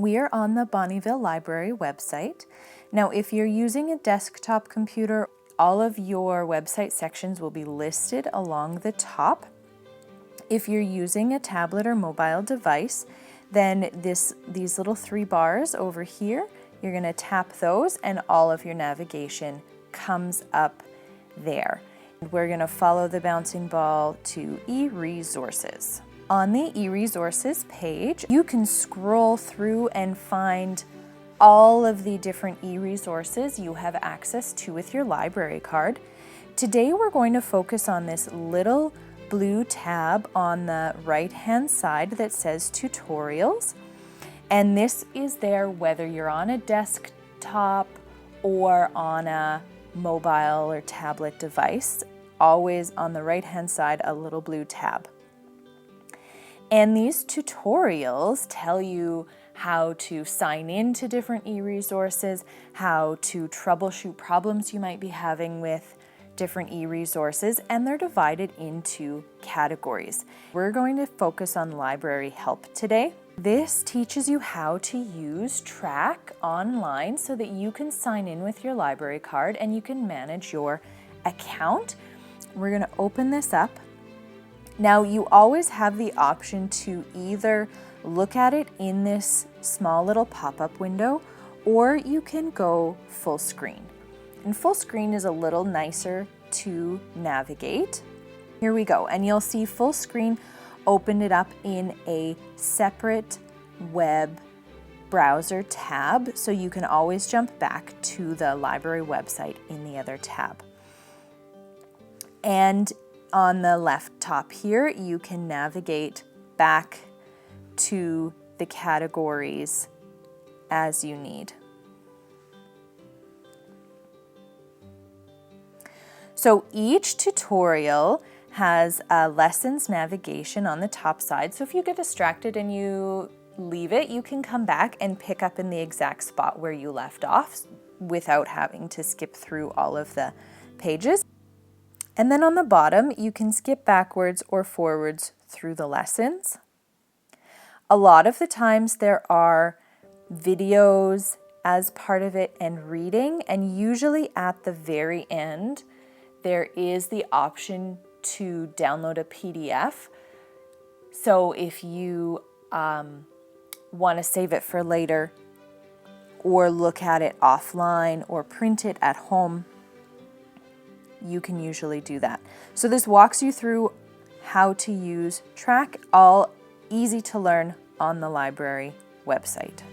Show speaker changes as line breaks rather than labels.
We are on the Bonnyville Library website. Now, if you're using a desktop computer, all of your website sections will be listed along the top. If you're using a tablet or mobile device, then these little 3 bars over here, you're going to tap those and all of your navigation comes up there. We're going to follow the bouncing ball to eResources. On the eResources page, you can scroll through and find all of the different eResources you have access to with your library card. Today we're going to focus on this little blue tab on the right-hand side that says Tutorials. And this is there whether you're on a desktop or on a mobile or tablet device. Always on the right-hand side, a little blue tab. And these tutorials tell you how to sign in to different eResources, how to troubleshoot problems you might be having with different eResources, and they're divided into categories. We're going to focus on library help today. This teaches you how to use TRAC online so that you can sign in with your library card and you can manage your account. We're going to open this up. Now, you always have the option to either look at it in this small little pop-up window, or you can go full screen. And full screen is a little nicer to navigate. Here we go, and you'll see full screen opened it up in a separate web browser tab, so you can always jump back to the library website in the other tab. And on the left top here, you can navigate back to the categories as you need. So each tutorial has a lessons navigation on the top side. So if you get distracted and you leave it, you can come back and pick up in the exact spot where you left off without having to skip through all of the pages. And then on the bottom, you can skip backwards or forwards through the lessons. A lot of the times there are videos as part of it and reading, and usually at the very end, there is the option to download a PDF. So if you want to save it for later or look at it offline or print it at home, you can usually do that. So this walks you through how to use TRAC, all easy to learn on the library website.